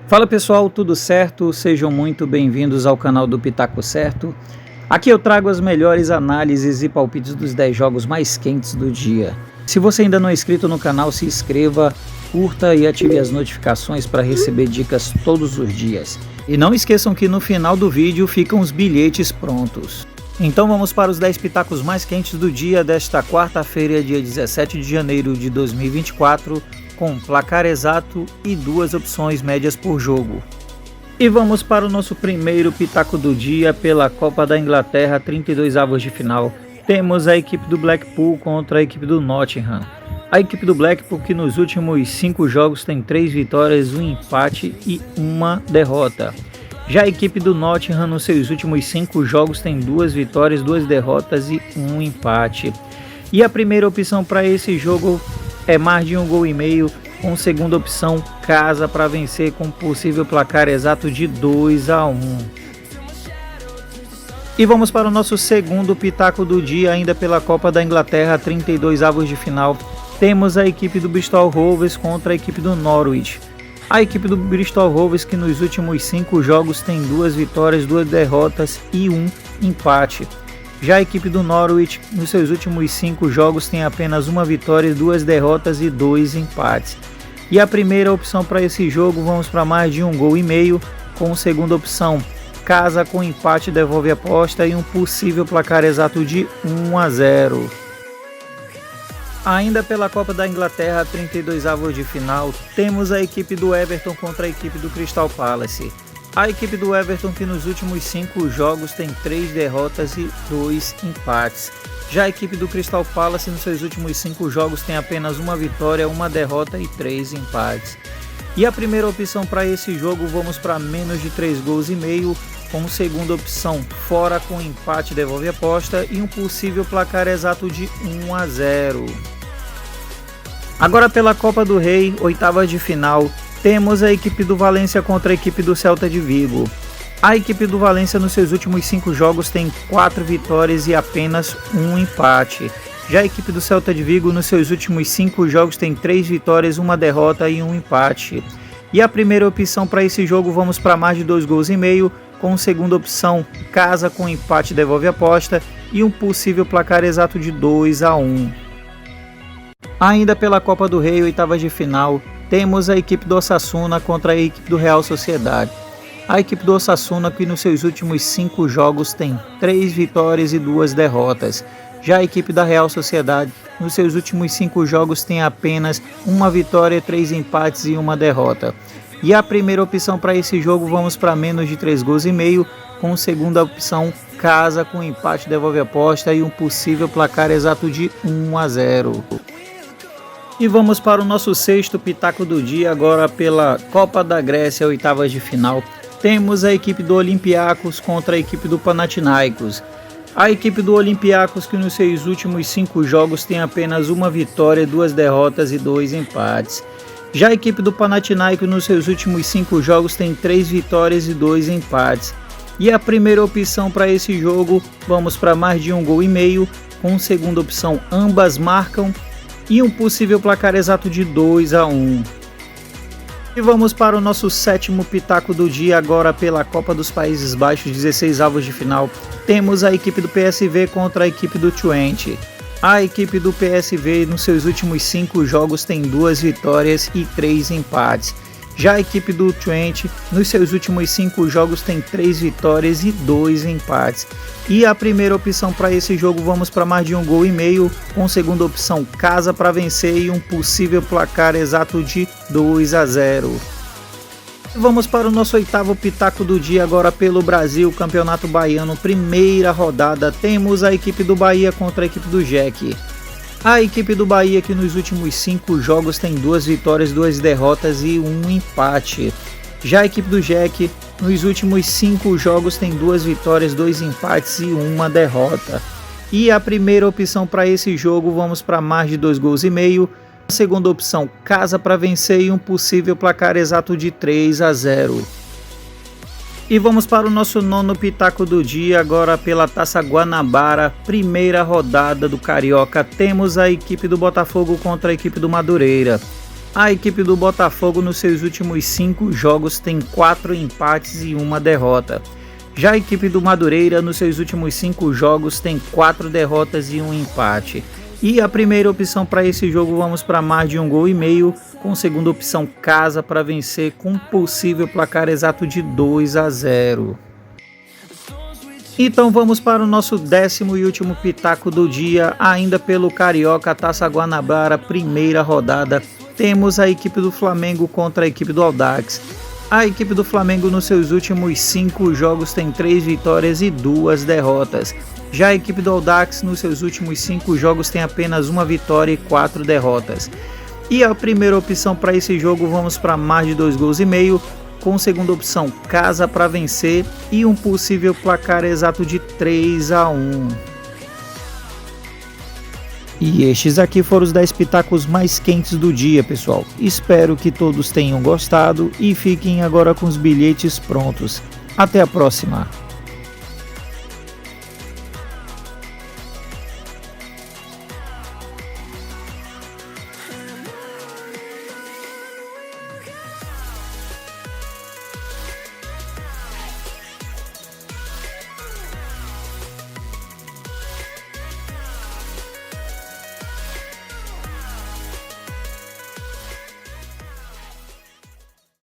Fala pessoal, tudo certo? Sejam muito bem-vindos ao canal do Pitaco Certo. Aqui eu trago as melhores análises e palpites dos 10 jogos mais quentes do dia. Se você ainda não é inscrito no canal, se inscreva, curta e ative as notificações para receber dicas todos os dias. E não esqueçam que no final do vídeo ficam os bilhetes prontos. Então vamos para os 10 pitacos mais quentes do dia desta quarta-feira, dia 17 de janeiro de 2024, com placar exato e duas opções médias por jogo. E vamos para o nosso primeiro pitaco do dia pela Copa da Inglaterra, 32avos de final. Temos a equipe do Blackpool contra a equipe do Nottingham. A equipe do Blackpool, que nos últimos 5 jogos tem 3 vitórias, 1 empate e 1 derrota. Já a equipe do Nottingham, nos seus últimos 5 jogos tem 2 vitórias, 2 derrotas e 1 empate. E a primeira opção para esse jogo é mais de 1,5 gols, com segunda opção casa para vencer com possível placar exato de 2-1. E vamos para o nosso segundo pitaco do dia, ainda pela Copa da Inglaterra, 32avos de final. Temos a equipe do Bristol Rovers contra a equipe do Norwich. A equipe do Bristol Rovers, que nos últimos 5 jogos tem 2 vitórias, 2 derrotas e 1 empate. Já a equipe do Norwich, nos seus últimos 5 jogos, tem apenas 1 vitória, 2 derrotas e 2 empates. E a primeira opção para esse jogo, vamos para mais de 1,5 gols, com segunda opção casa com empate devolve a aposta e um possível placar exato de 1-0. Ainda pela Copa da Inglaterra, 32avos de final, temos a equipe do Everton contra a equipe do Crystal Palace. A equipe do Everton, que nos últimos 5 jogos tem 3 derrotas e 2 empates. Já a equipe do Crystal Palace, nos seus últimos 5 jogos tem apenas 1 vitória, 1 derrota e 3 empates. E a primeira opção para esse jogo, vamos para menos de 3,5 gols, com segunda opção fora com empate devolve a aposta e um possível placar exato de 1-0. Agora pela Copa do Rei, oitavas de final, temos a equipe do Valência contra a equipe do Celta de Vigo. A equipe do Valência, nos seus últimos 5 jogos tem 4 vitórias e apenas 1 empate. Já a equipe do Celta de Vigo, nos seus últimos 5 jogos tem 3 vitórias, 1 derrota e 1 empate. E a primeira opção para esse jogo, vamos para mais de 2,5 gols, com segunda opção casa com empate devolve a aposta e um possível placar exato de 2-1. Ainda pela Copa do Rei, oitavas de final, temos a equipe do Osasuna contra a equipe do Real Sociedade. A equipe do Osasuna, que nos seus últimos 5 jogos tem 3 vitórias e 2 derrotas. Já a equipe da Real Sociedade, nos seus últimos 5 jogos tem apenas 1 vitória, 3 empates e 1 derrota. E a primeira opção para esse jogo, vamos para menos de 3,5 gols, com segunda opção casa com empate devolve a aposta e um possível placar exato de 1-0. E vamos para o nosso sexto pitaco do dia, agora pela Copa da Grécia, oitavas de final. Temos a equipe do Olympiacos contra a equipe do Panathinaikos. A equipe do Olympiacos, que nos seus últimos 5 jogos tem apenas 1 vitória, 2 derrotas e 2 empates. Já a equipe do Panathinaikos, nos seus últimos 5 jogos tem 3 vitórias e 2 empates. E a primeira opção para esse jogo, vamos para mais de 1,5 gols, com segunda opção ambas marcam e um possível placar exato de 2-1. E vamos para o nosso sétimo pitaco do dia, agora pela Copa dos Países Baixos, 16avos de final. Temos a equipe do PSV contra a equipe do Twente. A equipe do PSV, nos seus últimos 5 jogos tem 2 vitórias e 3 empates. Já a equipe do Twente, nos seus últimos 5 jogos tem 3 vitórias e 2 empates. E a primeira opção para esse jogo, vamos para mais de 1,5 gols, com segunda opção casa para vencer e um possível placar exato de 2-0. Vamos para o nosso oitavo pitaco do dia, agora pelo Brasil, Campeonato Baiano, primeira rodada. Temos a equipe do Bahia contra a equipe do Jack. A equipe do Bahia, que nos últimos 5 jogos tem 2 vitórias, 2 derrotas e 1 empate. Já a equipe do Jack, nos últimos 5 jogos tem 2 vitórias, 2 empates e 1 derrota. E a primeira opção para esse jogo, vamos para mais de 2,5 gols. A segunda opção casa para vencer e um possível placar exato de 3-0. E vamos para o nosso nono pitaco do dia, agora pela Taça Guanabara, primeira rodada do Carioca. Temos a equipe do Botafogo contra a equipe do Madureira. A equipe do Botafogo nos seus últimos 5 jogos tem 4 empates e 1 derrota. Já a equipe do Madureira nos seus últimos 5 jogos tem 4 derrotas e 1 empate. E a primeira opção para esse jogo vamos para mais de 1,5 gols, com a segunda opção casa para vencer com possível placar exato de 2-0. Então vamos para o nosso 10º e último pitaco do dia, ainda pelo Carioca Taça Guanabara, primeira rodada. Temos a equipe do Flamengo contra a equipe do Audax. A equipe do Flamengo nos seus últimos 5 jogos tem 3 vitórias e 2 derrotas. Já a equipe do Audax nos seus últimos 5 jogos tem apenas 1 vitória e 4 derrotas. E a primeira opção para esse jogo vamos para mais de 2,5 gols, com segunda opção casa para vencer e um possível placar exato de 3-1. E estes aqui foram os 10 pitacos mais quentes do dia, pessoal. Espero que todos tenham gostado e fiquem agora com os bilhetes prontos. Até a próxima!